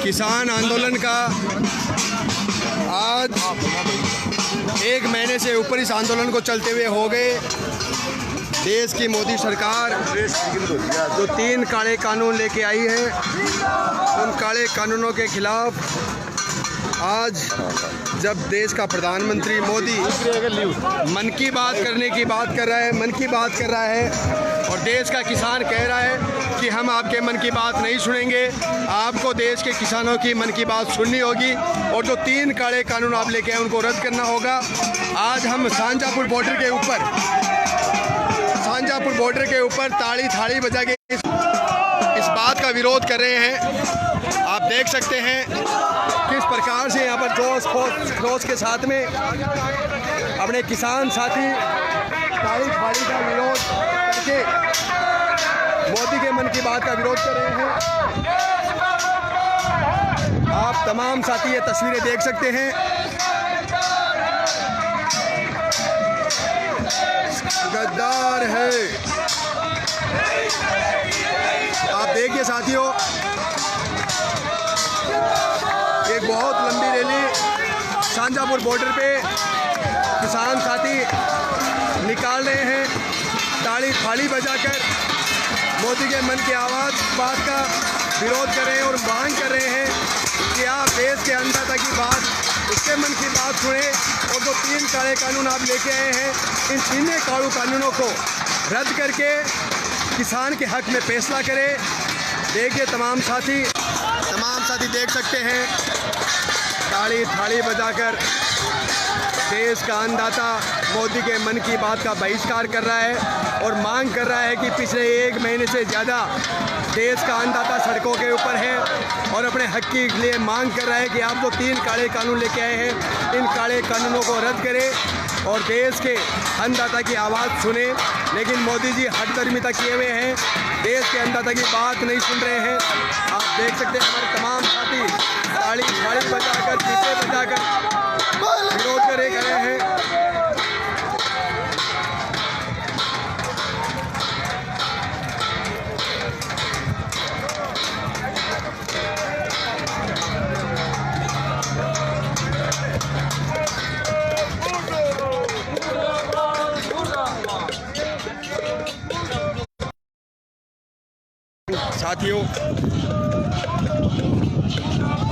किसान आंदोलन का आज 1 महीने से ऊपर इस आंदोलन को चलते हुए हो गए। देश की मोदी सरकार जो 3 काले कानून लेके आई है, उन काले कानूनों के खिलाफ आज जब देश का प्रधानमंत्री मोदी मन की बात करने की बात कर रहा है, मन की बात कर रहा है और देश का किसान कह रहा है कि हम आपके मन की बात नहीं सुनेंगे, आपको देश के किसानों की मन की बात सुननी होगी और जो 3 काले कानून आप लेके आए उनको रद्द करना होगा। आज हम शाहजहाँपुर बॉर्डर के ऊपर ताड़ी थाड़ी बजा के इस बात का विरोध कर रहे हैं। आप देख सकते हैं किस प्रकार से यहाँ पर जोश खरोश के साथ में अपने किसान साथी ताड़ी थाड़ी का विरोध करके मोदी के मन की बात का विरोध कर रहे हैं। आप तमाम साथी ये तस्वीरें देख सकते हैं। गद्दार है। आप देखिए साथियों, एक बहुत लंबी रैली शाहजहाँपुर बॉर्डर पे किसान साथी निकाल रहे हैं, ताड़ी थाड़ी बजाकर मोदी के मन की बात का विरोध कर रहे हैं और मांग कर रहे हैं कि आप देश के अन्नदाता की बात, उसके मन की बात सुने और जो 3 काले कानून आप लेके आए हैं, इन 3 काले कानूनों को रद्द करके किसान के हक में फैसला करें। देखिए तमाम साथी देख सकते हैं, ताड़ी थाड़ी बजाकर देश का अन्नदाता मोदी के मन की बात का बहिष्कार कर रहा है और मांग कर रहा है कि पिछले 1 महीने से ज़्यादा देश का अन्नदाता सड़कों के ऊपर है और अपने हक के लिए मांग कर रहा है कि आप जो 3 काले कानून लेके आए हैं, इन काले कानूनों को रद्द करें और देश के अन्नदाता की आवाज़ सुने। लेकिन मोदी जी हठधर्मिता किए हुए हैं, देश के अन्नदाता की बात नहीं सुन रहे हैं। आप देख सकते हैं हमारे तमाम साथी ताड़ी थाड़ी बजाकर, पीपे बजाकर विरोध कर रहे हैं।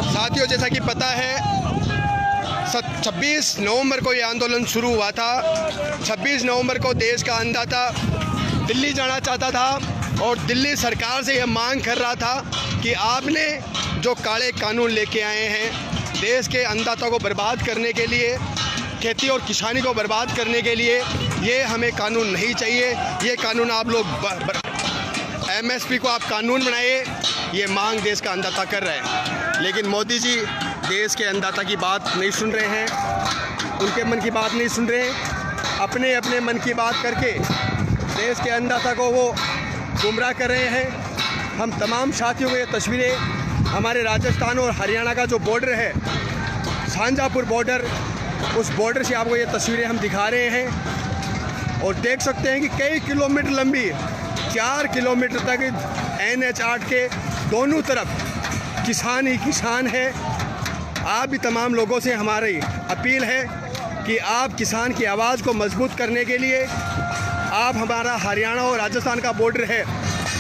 साथियों जैसा कि पता है 26 नवंबर को ये आंदोलन शुरू हुआ था। 26 नवंबर को देश का अन्नदाता दिल्ली जाना चाहता था और दिल्ली सरकार से यह मांग कर रहा था कि आपने जो काले कानून लेके आए हैं, देश के अन्नदाता को बर्बाद करने के लिए, खेती और किसानी को बर्बाद करने के लिए, ये हमें कानून नहीं चाहिए। ये कानून आप लोग MSP को आप कानून बनाइए, ये मांग देश का अन्नदाता कर रहा है। लेकिन मोदी जी देश के अन्नदाता की बात नहीं सुन रहे हैं, उनके मन की बात नहीं सुन रहे हैं, अपने मन की बात करके देश के अन्नदाता को वो गुमराह कर रहे हैं। हम तमाम साथियों को ये तस्वीरें हमारे राजस्थान और हरियाणा का जो बॉर्डर है, शाहजहाँपुर बॉर्डर, उस बॉर्डर से आपको ये तस्वीरें हम दिखा रहे हैं और देख सकते हैं कि कई किलोमीटर लंबी 4 किलोमीटर तक NH8 के दोनों तरफ किसान ही किसान है। आप भी तमाम लोगों से हमारी अपील है कि आप किसान की आवाज़ को मजबूत करने के लिए आप हमारा हरियाणा और राजस्थान का बॉर्डर है,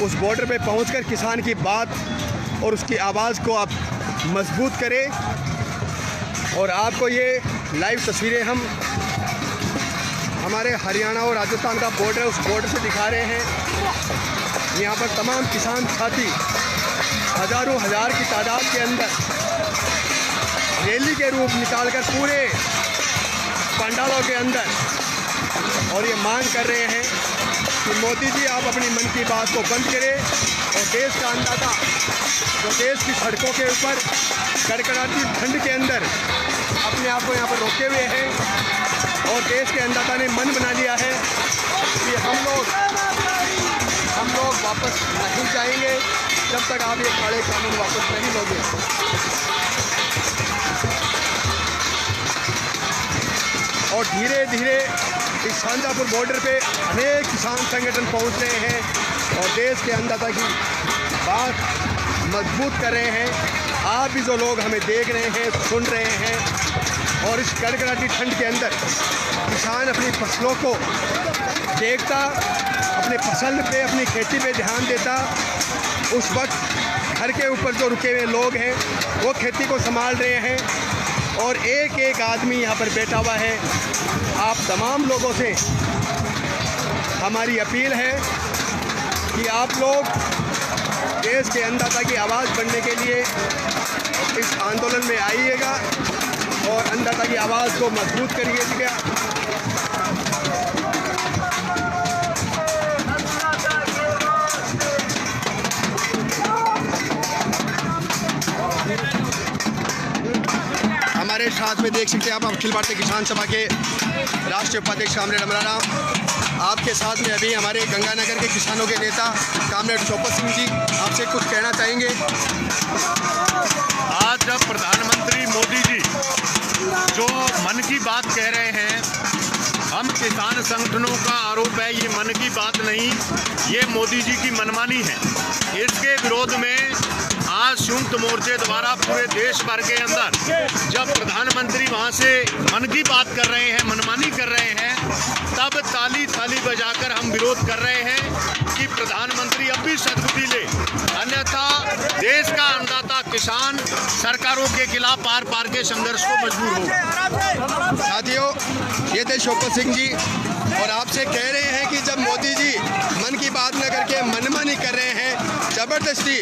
उस बॉर्डर पे पहुंचकर किसान की बात और उसकी आवाज़ को आप मजबूत करें। और आपको ये लाइव तस्वीरें हम हमारे हरियाणा और राजस्थान का बॉर्डर है, उस बॉर्डर से दिखा रहे हैं। यहाँ पर तमाम किसान साथी हज़ारों हज़ार की तादाद के अंदर रैली के रूप निकालकर पूरे पंडालों के अंदर और ये मांग कर रहे हैं कि मोदी जी आप अपनी मन की बात को बंद करें और देश का अन्नदाता जो देश की सड़कों के ऊपर कड़कड़ाती ठंड के अंदर अपने आप को यहाँ पर रोके हुए हैं और देश के अन्नदाता ने मन बना लिया है कि हम लोग वापस नहीं जाएंगे जब तक आप ये काले कानून वापस नहीं लोगे। और धीरे धीरे इस शाहजहाँपुर बॉर्डर पे अनेक किसान संगठन पहुंच रहे हैं और देश के अन्नदाता की बात मजबूत कर रहे हैं। आप भी जो लोग हमें देख रहे हैं, सुन रहे हैं, और इस कड़कड़ाती ठंड के अंदर किसान अपनी फसलों को देखता, अपने फसल पे, अपनी खेती पे ध्यान देता, उस वक्त घर के ऊपर जो रुके हुए लोग हैं वो खेती को संभाल रहे हैं और एक एक आदमी यहाँ पर बैठा हुआ है। आप तमाम लोगों से हमारी अपील है कि आप लोग देश के अन्नदाता की आवाज़ बनने के लिए इस आंदोलन में आइएगा और अन्नदाता की आवाज़ को मजबूत करिएगा। हमारे साथ में देख सकते हैं आप अखिल भारतीय किसान सभा के राष्ट्रीय उपाध्यक्ष कामरेड अमराराम। आपके साथ में अभी हमारे गंगानगर के किसानों के नेता कामरेड चौपत सिंह जी, आपसे कुछ कहना चाहेंगे। आज जब प्रधानमंत्री मोदी जी जो मन की बात कह रहे हैं, हम किसान संगठनों का आरोप है ये मन की बात नहीं, ये मोदी जी की मनमानी है। इसके विरोध में आज संयुक्त मोर्चे द्वारा पूरे देश भर के अंदर जब प्रधानमंत्री वहां से मन की बात कर रहे हैं, मनमानी कर रहे हैं, तब ताली थाली बजाकर हम विरोध कर रहे हैं कि प्रधानमंत्री अब भी सद्बुद्धि ले, अन्यथा देश का अन्नदाता किसान सरकारों के खिलाफ पार पार के संघर्ष को मजबूर होगा। साथियों, ये थे चौपत सिंह जी और आपसे कह रहे हैं कि जब मोदी जी मन की बात न करके मनमानी कर रहे हैं, ज़बरदस्ती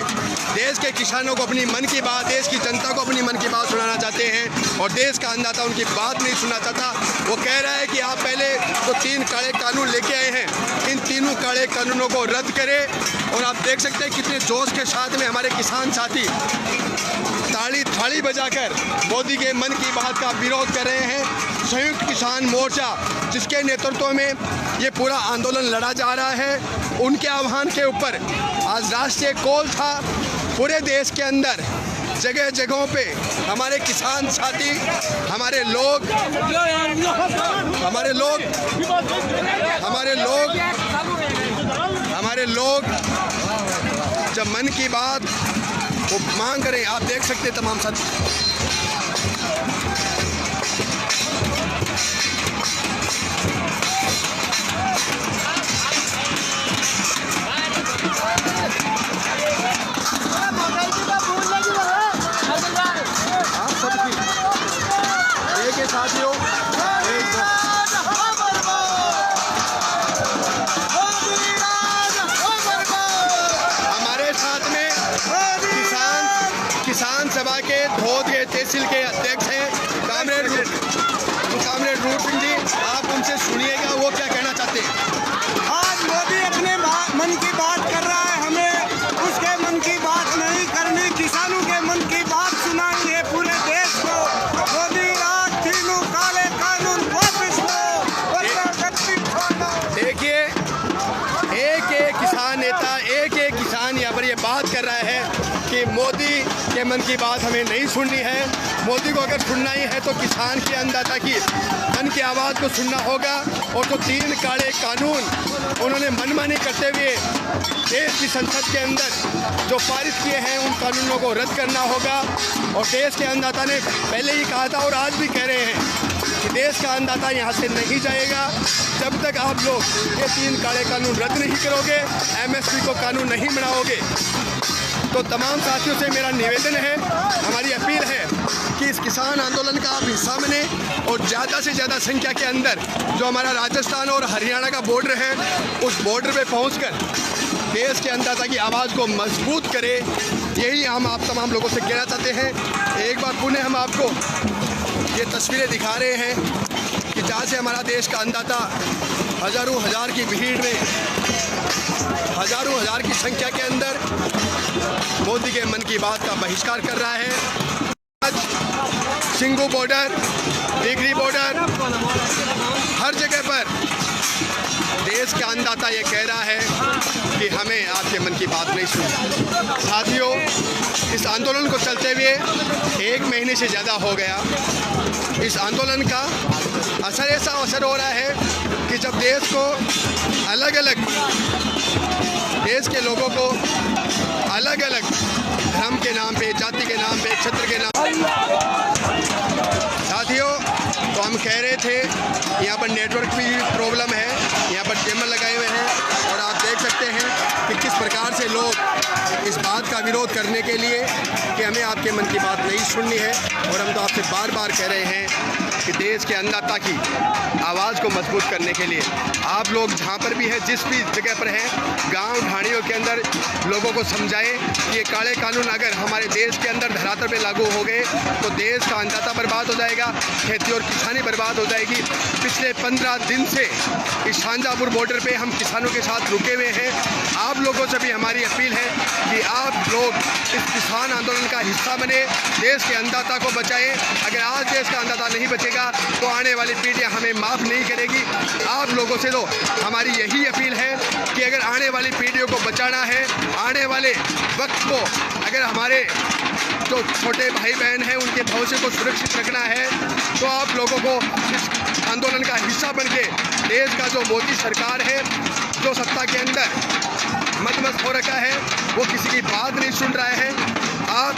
देश के किसानों को अपनी मन की बात, देश की जनता को अपनी मन की बात सुनाना चाहते हैं और देश का अन्नदाता उनकी बात नहीं सुनना चाहता। वो कह रहा है कि आप पहले तो 3 काले कानून लेके आए हैं, इन तीनों काले कानूनों को रद्द करें। और आप देख सकते हैं कितने जोश के साथ में हमारे किसान साथी ताली थाली बजाकर मोदी के मन की बात का विरोध कर रहे हैं। संयुक्त किसान मोर्चा जिसके नेतृत्व में ये पूरा आंदोलन लड़ा जा रहा है, उनके आह्वान के ऊपर आज राष्ट्रीय कॉल था। पूरे देश के अंदर जगह जगहों पे हमारे किसान साथी, हमारे लोग जब मन की बात वो मांग करें, आप देख सकते हैं तमाम साथी। साथियों, हमारे साथ में किसान सभा के धोद के तहसील के अध्यक्ष हैं कामरेड रूप सिंह जी। आप उनसे सुनिएगा वो क्या कहना चाहते हैं। आज मोदी अपने मन की बात कर रहा है, हमें उसके मन की बात नहीं करनी, किसानों के मन की बात सुनानी है पूरे देश को। मोदी काले कानून वापस लो। देखिए, एक एक किसान नेता, एक एक किसान यहाँ पर ये बात कर रहा है कि मोदी के मन की बात हमें नहीं सुननी है। मोदी को अगर सुनना ही है तो किसान के अन्नदाता की मन की आवाज़ को सुनना होगा। और जो 3 काले कानून उन्होंने मनमानी करते हुए देश की संसद के अंदर जो पारित किए हैं, उन कानूनों को रद्द करना होगा। और देश के अन्नदाता ने पहले ही कहा था और आज भी कह रहे हैं कि देश का अन्नदाता यहाँ से नहीं जाएगा जब तक आप लोग ये 3 काले कानून रद्द नहीं करोगे, MSP को कानून नहीं बनाओगे। तो तमाम साथियों से मेरा निवेदन है, हमारी अपील है कि इस किसान आंदोलन का आप हिस्सा बने और ज़्यादा से ज़्यादा संख्या के अंदर जो हमारा राजस्थान और हरियाणा का बॉर्डर है, उस बॉर्डर पे पहुंचकर देश के अन्नदाता की आवाज़ को मजबूत करें। यही हम आप तमाम लोगों से कहना चाहते हैं। एक बार पुनः हम आपको ये तस्वीरें दिखा रहे हैं कि जहाँ से हमारा देश का अन्नदाता हज़ारों हज़ार की भीड़ में, हज़ारों हज़ार की संख्या के अंदर मोदी के मन की बात का बहिष्कार कर रहा है। आज सिंगू बॉर्डर, डिगरी बॉर्डर, हर जगह पर देश का अन्नदाता ये कह रहा है कि हमें आपके मन की बात नहीं सुनी। साथियों, इस आंदोलन को चलते हुए 1 महीने से ज़्यादा हो गया। इस आंदोलन का असर ऐसा असर हो रहा है कि जब देश को अलग अलग देश के लोगों को अलग अलग धर्म के नाम पे, जाति के नाम पे, क्षेत्र के नाम, साथियों तो हम कह रहे थे यहाँ पर नेटवर्क भी प्रॉब्लम है, यहाँ पर जैमर लगाए हुए हैं और आप देख सकते हैं कि किस प्रकार से लोग इस बात का विरोध करने के लिए कि हमें आपके मन की बात नहीं सुननी है। और हम तो आपसे बार बार कह रहे हैं कि देश के अन्नदाता की आवाज़ को मजबूत करने के लिए आप लोग जहाँ पर भी हैं, जिस भी जगह पर हैं, गांव ढाणियों के अंदर लोगों को समझाएं कि ये काले कानून अगर हमारे देश के अंदर धरातल पे लागू हो गए तो देश का अन्नदाता बर्बाद हो जाएगा, खेती और किसानी बर्बाद हो जाएगी। पिछले 15 दिन से इस शाहजहाँपुर बॉर्डर पे हम किसानों के साथ रुके हुए हैं। आप लोगों से भी हमारी अपील है कि आप लोग इस किसान आंदोलन का हिस्सा बने, देश के अन्नदाता को बचाएं। अगर आज देश का अन्नदाता नहीं बचेगा तो आने वाली पीढ़ियां हमें माफ़ नहीं करेगी। आप लोगों से तो हमारी यही अपील है कि अगर आने वाली पीढ़ियों को बचाना है, आने वाले वक्त को अगर हमारे जो छोटे भाई बहन हैं उनके भविष्य को सुरक्षित रखना है तो आप लोगों को इस आंदोलन का हिस्सा बनके देश का जो मोदी सरकार है, जो सत्ता के अंदर मदमस्त हो रखा है, वो किसी की बात नहीं सुन रहा है, आप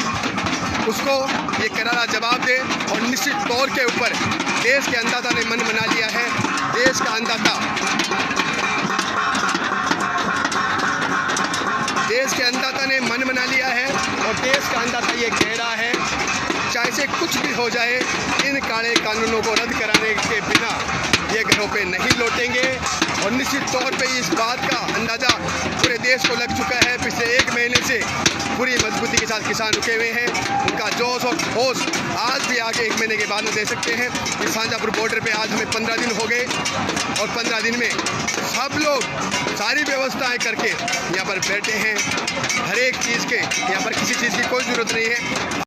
उसको ये करारा जवाब दें। और निश्चित तौर के ऊपर देश के अन्नदाता ने मन बना लिया है। देश का अन्नदाता ने मन बना लिया है और देश का अन्नदाता ये कह रहा है चाहे से कुछ भी हो जाए, इन काले कानूनों को रद्द कराने के बिना ये घरों पे नहीं लौटेंगे। और निश्चित तौर पे इस बात का अंदाज़ा पूरे देश को लग चुका है। पिछले 1 महीने से पूरी मजबूती के साथ किसान रुके हुए हैं, उनका जोश और होश आज भी आगे 1 महीने के बाद में दे सकते हैं। इस शाहजहाँपुर बॉर्डर पे आज हमें 15 दिन हो गए और 15 दिन में सब लोग सारी व्यवस्थाएं करके यहाँ पर बैठे हैं। हर एक चीज़ के यहाँ पर किसी चीज़ की कोई ज़रूरत नहीं है।